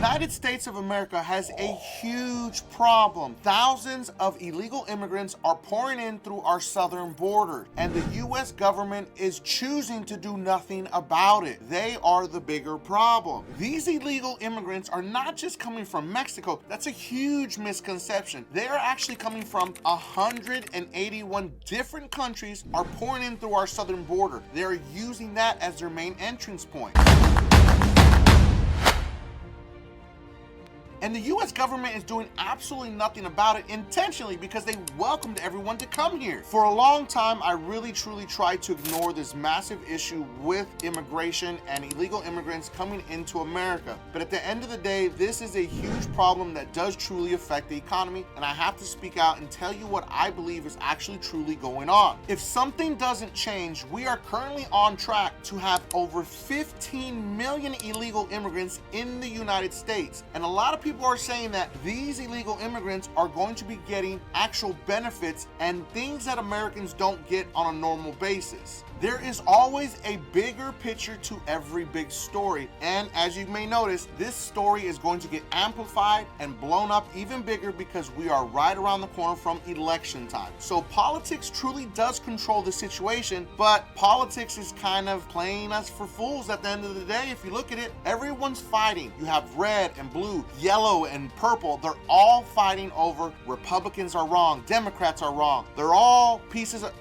United States of America has a huge problem. Thousands of illegal immigrants are pouring in through our southern border, and the US government is choosing to do nothing about it. They are the bigger problem. These illegal immigrants are not just coming from Mexico. That's a huge misconception. They are actually coming from 181 different countries are pouring in through our southern border. They are using that as their main entrance point. And the US government is doing absolutely nothing about it intentionally because they welcomed everyone to come here. For a long time, I really truly tried to ignore this massive issue with immigration and illegal immigrants coming into America. But at the end of the day, this is a huge problem that does truly affect the economy, and I have to speak out and tell you what I believe is actually truly going on. If something doesn't change, we are currently on track to have over 15 million illegal immigrants in the United States. And a lot of people are saying that these illegal immigrants are going to be getting actual benefits and things that Americans don't get on a normal basis. There is always a bigger picture to every big story, and as you may notice, this story is going to get amplified and blown up even bigger because we are right around the corner from election time. So politics truly does control the situation, but politics is kind of playing us for fools at the end of the day. If you look at it, everyone's fighting. You have red and blue, yellow and purple. They're all fighting over Republicans are wrong, Democrats are wrong. They're all pieces of...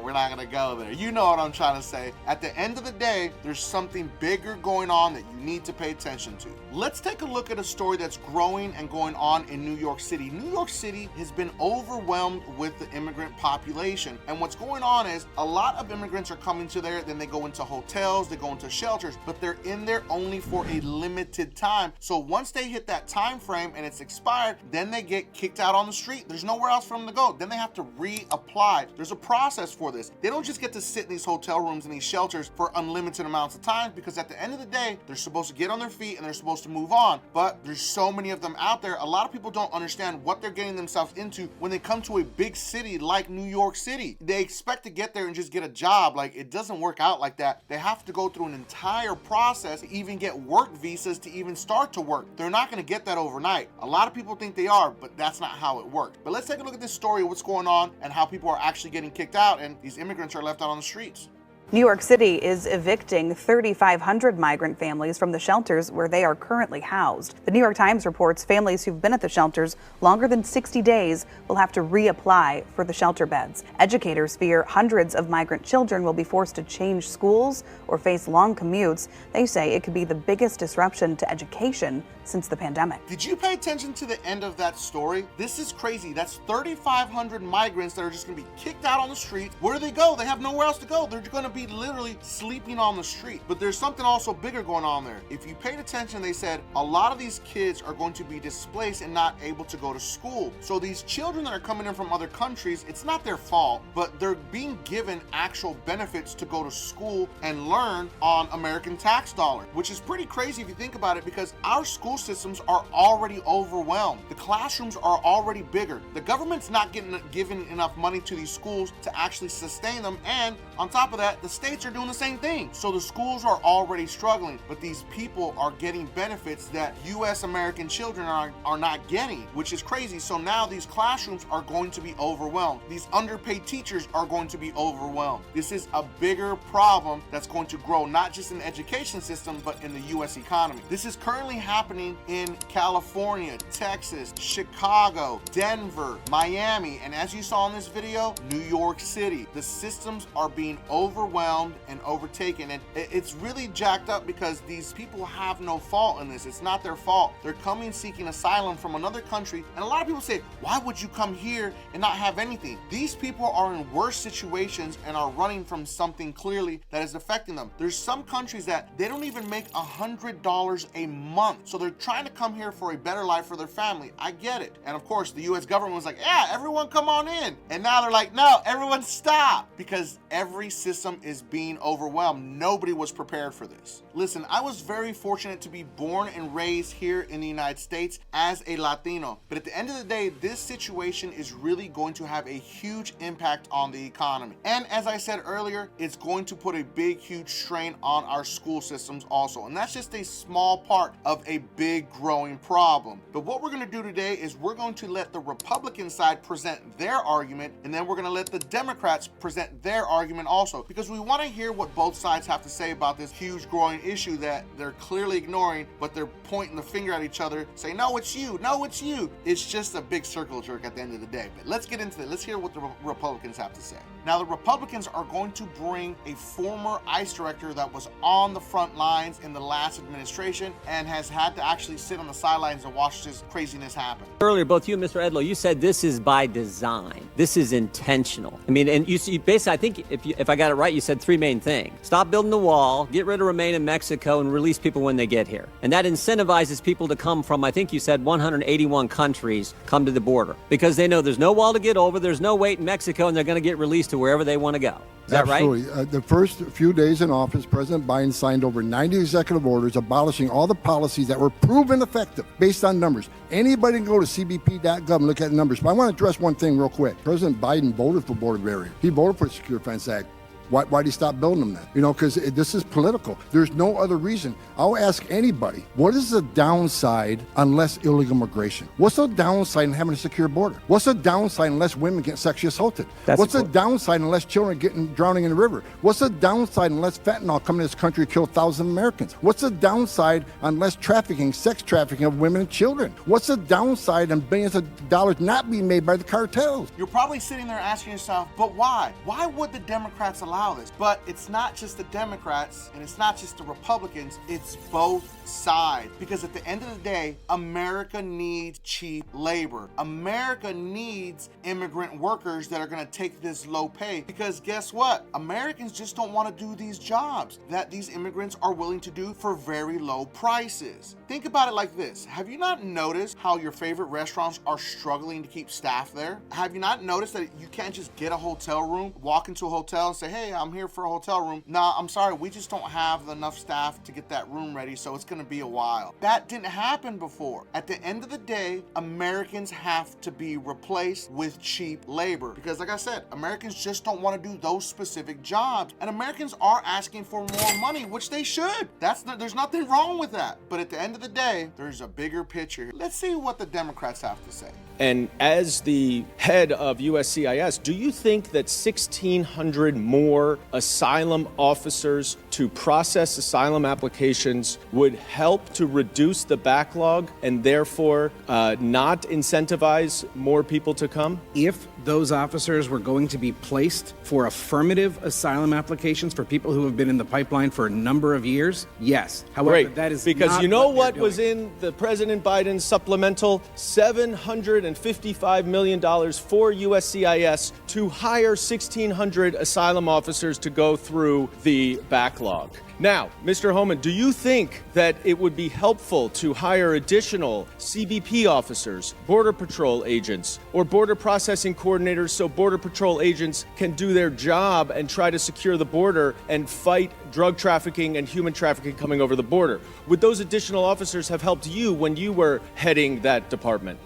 we're not gonna go there. You know what I'm trying to say. At the end of the day, there's something bigger going on that you need to pay attention to. Let's take a look at a story that's growing and going on in New York City. New York City has been overwhelmed with the immigrant population. And what's going on is a lot of immigrants are coming to there, then they go into hotels, they go into shelters, but they're in there only for a limited time. So once they hit that time frame and it's expired, then they get kicked out on the street. There's nowhere else for them to go. Then they have to reapply. There's a process for this. They don't just get to sit in these hotel rooms and these shelters for unlimited amounts of time, because at the end of the day, they're supposed to get on their feet and they're supposed to move on. But there's so many of them out there. A lot of people don't understand what they're getting themselves into when they come to a big city like New York City. They expect to get there and just get a job. Like, it doesn't work out like that. They have to go through an entire process to even get work visas to even start to work. They're not going to get that overnight. A lot of people think they are, but that's not how it works. But let's take a look at this story, what's going on and how people are actually getting kicked out and these immigrants are left out on the streets. New York City is evicting 3,500 migrant families from the shelters where they are currently housed. The New York Times reports families who've been at the shelters longer than 60 days will have to reapply for the shelter beds. Educators fear hundreds of migrant children will be forced to change schools or face long commutes. They say it could be the biggest disruption to education since the pandemic. Did you pay attention to the end of that story? This is crazy. That's 3,500 migrants that are just gonna be kicked out on the street. Where do they go? They have nowhere else to go. They're gonna be literally sleeping on the street. But there's something also bigger going on there. If you paid attention, they said a lot of these kids are going to be displaced and not able to go to school. So these children that are coming in from other countries, it's not their fault, but they're being given actual benefits to go to school and learn on American tax dollars, which is pretty crazy if you think about it, because our school systems are already overwhelmed. The classrooms are already bigger. The government's not giving enough money to these schools to actually sustain them, and on top of that, the states are doing the same thing. So the schools are already struggling, but these people are getting benefits that US American children are not getting, which is crazy. So now these classrooms are going to be overwhelmed. These underpaid teachers are going to be overwhelmed. This is a bigger problem that's going to grow not just in the education system, but in the US economy. This is currently happening in California, Texas, Chicago, Denver, Miami, and as you saw in this video, New York City. The systems are being overwhelmed and overtaken, and it's really jacked up because these people have no fault in this. It's not their fault. They're coming seeking asylum from another country, and a lot of people say, why would you come here and not have anything? These people are in worse situations and are running from something clearly that is affecting them. There's some countries that they don't even make $100 a month, so they're trying to come here for a better life for their family. I get it. And of course, the US government was like, yeah, everyone come on in. And now they're like, no, everyone stop, because every system is being overwhelmed. Nobody was prepared for this. Listen, I was very fortunate to be born and raised here in the United States as a Latino, but at the end of the day, this situation is really going to have a huge impact on the economy. And as I said earlier, it's going to put a big, huge strain on our school systems also. And that's just a small part of a big growing problem. But what we're going to do today is we're going to let the Republican side present their argument, and then we're going to let the Democrats present their argument also, because we want to hear what both sides have to say about this huge growing issue that they're clearly ignoring, but they're pointing the finger at each other, saying, no, it's you, no, it's you. It's just a big circle jerk at the end of the day. But let's get into it. Let's hear what the Republicans have to say. Now, the Republicans are going to bring a former ICE director that was on the front lines in the last administration and has had to actually sit on the sidelines and watch this craziness happen. Earlier, both you and Mr. Edlow, you said this is by design. This is intentional. I mean, and you basically, I think if I got it right, you said three main things. Stop building the wall, get rid of Remain in Mexico, and release people when they get here. And that incentivizes people to come from, I think you said 181 countries, come to the border. Because they know there's no wall to get over, there's no wait in Mexico, and they're going to get released to wherever they want to go. Is that Absolutely. right? The first few days in office, President Biden signed over 90 executive orders abolishing all the policies that were proven effective based on numbers. Anybody can go to cbp.gov and look at the numbers. But I want to address one thing real quick. President Biden voted for border barrier. He voted for the Secure Fence Act. Why did he stop building them then? You know, because this is political. There's no other reason. I'll ask anybody, what is the downside on less illegal migration? What's the downside in having a secure border? What's the downside unless women get sexually assaulted? What's the downside unless children get drowning in the river? What's the downside unless fentanyl coming to this country kill thousands of Americans? What's the downside unless trafficking, sex trafficking of women and children? What's the downside on billions of dollars not being made by the cartels? You're probably sitting there asking yourself, but why? Why would the Democrats allow this? But it's not just the Democrats and it's not just the Republicans, it's both sides. Because at the end of the day, America needs cheap labor. America needs immigrant workers that are going to take this low pay. Because guess what? Americans just don't want to do these jobs that these immigrants are willing to do for very low prices. Think about it like this. Have you not noticed how your favorite restaurants are struggling to keep staff there? Have you not noticed that you can't just get a hotel room, walk into a hotel and say, hey, I'm here for a hotel room. Nah, I'm sorry, we just don't have enough staff to get that room ready, so it's gonna be a while. That didn't happen before. At the end of the day, Americans have to be replaced with cheap labor. Because like I said, Americans just don't wanna do those specific jobs. And Americans are asking for more money, which they should. There's nothing wrong with that. But at the end of the day, there's a bigger picture. Let's see what the Democrats have to say. And as the head of USCIS, do you think that 1,600 more asylum officers to process asylum applications would help to reduce the backlog and therefore not incentivize more people to come? If those officers were going to be placed for affirmative asylum applications for people who have been in the pipeline for a number of years, yes. However, Great. that is because not you know what was in the President Biden's supplemental? $755 million for USCIS to hire 1,600 asylum officers to go through the backlog. Now, Mr. Homan, do you think that it would be helpful to hire additional CBP officers, Border Patrol agents, or border processing coordinators so Border Patrol agents can do their job and try to secure the border and fight drug trafficking and human trafficking coming over the border? Would those additional officers have helped you when you were heading that department?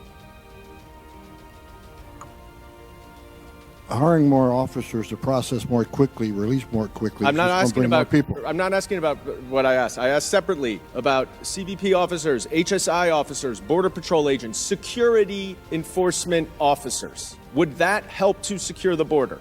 Hiring more officers to process more quickly, release more quickly. I'm not asking about people. I'm not asking about what I asked. I asked separately about CBP officers, HSI officers, Border Patrol agents, security enforcement officers. Would that help to secure the border?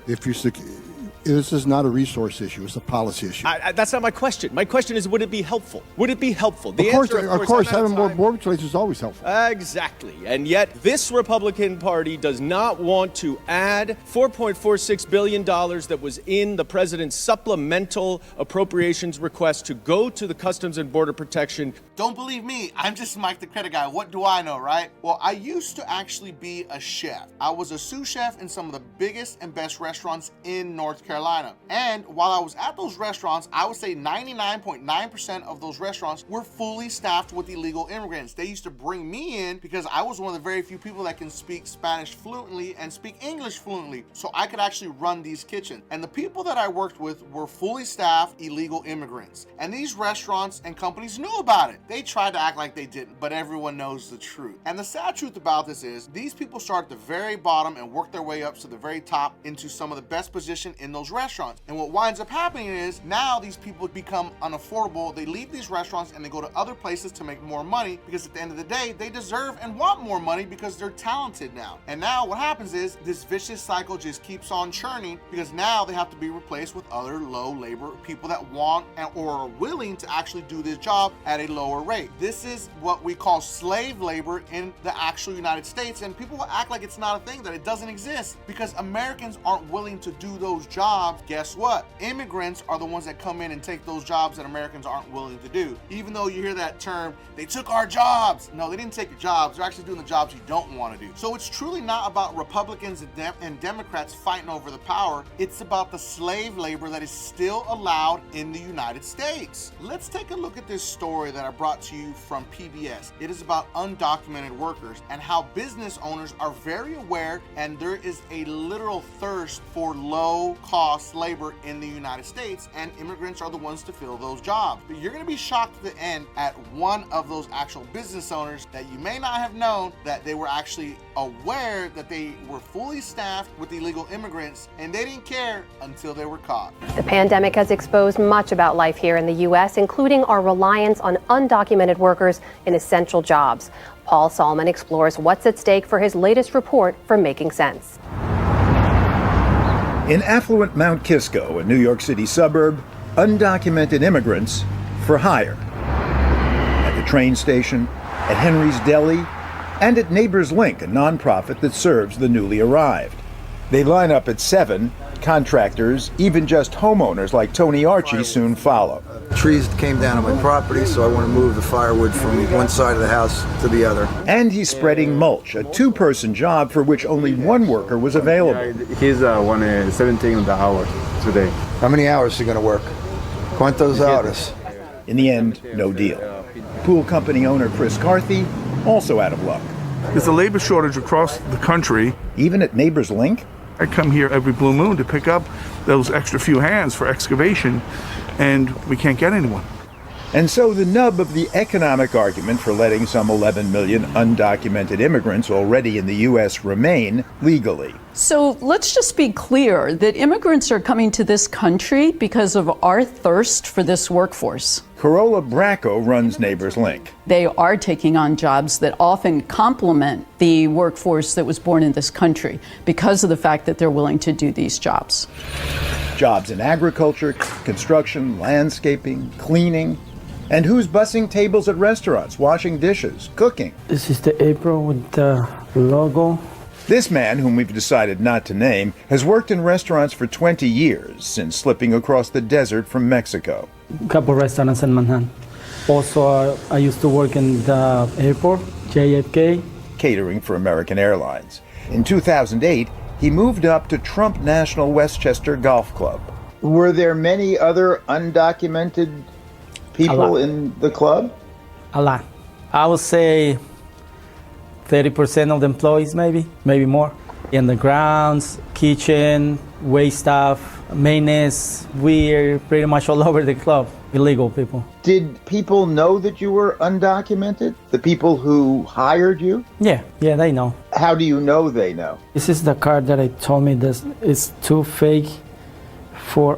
This is not a resource issue; it's a policy issue. That's not my question. My question is, would it be helpful? Would it be helpful? Of course, having more border patrols is always helpful. Exactly. And yet, this Republican Party does not want to add $4.46 billion that was in the president's supplemental appropriations request to go to the Customs and Border Protection. Don't believe me, I'm just Mike the Credit Guy. What do I know, right? Well, I used to actually be a chef. I was a sous chef in some of the biggest and best restaurants in North Carolina. Carolina. And while I was at those restaurants, I would say 99.9% of those restaurants were fully staffed with illegal immigrants. They used to bring me in because I was one of the very few people that can speak Spanish fluently and speak English fluently, so I could actually run these kitchens. And the people that I worked with were fully staffed illegal immigrants. And these restaurants and companies knew about it. They tried to act like they didn't, but everyone knows the truth. And the sad truth about this is these people start at the very bottom and work their way up to the very top into some of the best position in those restaurants. And what winds up happening is now these people become unaffordable. They leave these restaurants and they go to other places to make more money, because at the end of the day, they deserve and want more money because they're talented now. And now what happens is this vicious cycle just keeps on churning, because now they have to be replaced with other low labor people that want or are willing to actually do this job at a lower rate. This is what we call slave labor in the actual United States, and people will act like it's not a thing, that it doesn't exist, because Americans aren't willing to do those jobs. Guess what? Immigrants are the ones that come in and take those jobs that Americans aren't willing to do. Even though you hear that term, they took our jobs. No, they didn't take your jobs. They're actually doing the jobs you don't want to do. So it's truly not about Republicans and Democrats fighting over the power. It's about the slave labor that is still allowed in the United States. Let's take a look at this story that I brought to you from PBS. It is about undocumented workers and how business owners are very aware, and there is a literal thirst for low-cost labor in the United States, and immigrants are the ones to fill those jobs. But you're going to be shocked at the end at one of those actual business owners that you may not have known that they were actually aware that they were fully staffed with illegal immigrants, and they didn't care until they were caught. The pandemic has exposed much about life here in the U.S., including our reliance on undocumented workers in essential jobs. Paul Salman explores what's at stake for his latest report from Making Sense. In affluent Mount Kisco, a New York City suburb, undocumented immigrants for hire. At the train station, at Henry's Deli, and at Neighbors Link, a nonprofit that serves the newly arrived. They line up at 7. Contractors, even just homeowners like Tony Archie, soon follow. Trees came down on my property, so I want to move the firewood from one side of the house to the other. And he's spreading mulch, a 2-person job for which only 1 worker was available. He's 17 hours today. How many hours is he going to work? ¿Cuántas horas? In the end, no deal. Pool company owner Chris Carthy, also out of luck. There's a labor shortage across the country. Even at Neighbors Link? I come here every blue moon to pick up those extra few hands for excavation, and we can't get anyone. And so the nub of the economic argument for letting some 11 million undocumented immigrants already in the U.S. remain legally. So let's just be clear that immigrants are coming to this country because of our thirst for this workforce. Carola Bracco runs Neighbors Link. They are taking on jobs that often complement the workforce that was born in this country because of the fact that they're willing to do these jobs. Jobs in agriculture, construction, landscaping, cleaning. And who's bussing tables at restaurants, washing dishes, cooking? This is the apron with the logo. This man, whom we've decided not to name, has worked in restaurants for 20 years since slipping across the desert from Mexico. A couple restaurants in Manhattan. Also, I used to work in the airport, JFK. Catering for American Airlines. In 2008, he moved up to Trump National Westchester Golf Club. Were there many other undocumented people in the club? A lot. I would say 30% of the employees, maybe more. In the grounds, kitchen, wait staff, maintenance, we're pretty much all over the club, illegal people. Did people know that you were undocumented? The people who hired you? Yeah, they know. How do you know they know? This is the card that I told me this is too fake for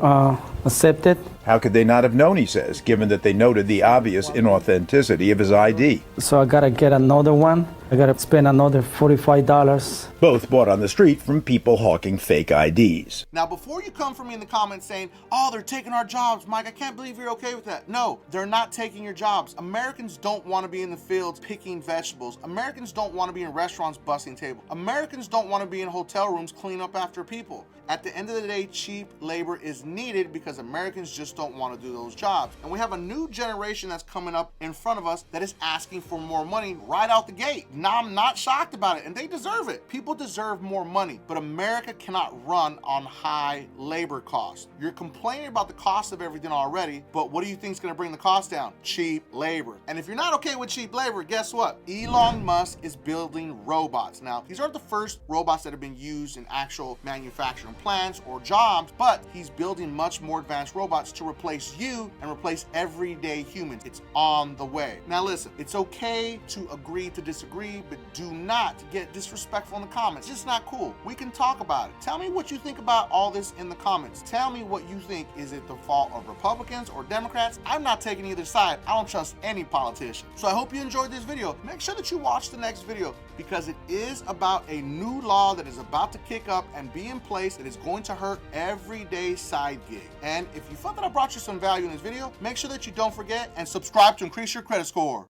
accepted. How could they not have known, he says, given that they noted the obvious inauthenticity of his ID? So I gotta get another one. I gotta spend another $45. Both bought on the street from people hawking fake IDs. Now, before you come for me in the comments saying, oh, they're taking our jobs, Mike, I can't believe you're okay with that. No, they're not taking your jobs. Americans don't want to be in the fields picking vegetables. Americans don't want to be in restaurants bussing tables. Americans don't want to be in hotel rooms cleaning up after people. At the end of the day, cheap labor is needed because Americans just don't want to do those jobs. And we have a new generation that's coming up in front of us that is asking for more money right out the gate. Now I'm not shocked about it, and they deserve it. People deserve more money, but America cannot run on high labor costs. You're complaining about the cost of everything already, but what do you think is gonna bring the cost down? Cheap labor. And if you're not okay with cheap labor, guess what? Elon Musk is building robots. Now, these aren't the first robots that have been used in actual manufacturing plants or jobs, but he's building much more advanced robots to replace you and replace everyday humans. It's on the way. Now listen, it's okay to agree to disagree, but do not get disrespectful in the comments. It's just not cool. We can talk about it. Tell me what you think about all this in the comments. Tell me what you think. Is it the fault of Republicans or Democrats? I'm not taking either side. I don't trust any politician. So I hope you enjoyed this video. Make sure that you watch the next video, because it is about a new law that is about to kick up and be in place that is going to hurt everyday side gig. And if you thought that I brought you some value in this video, make sure that you don't forget and subscribe to increase your credit score.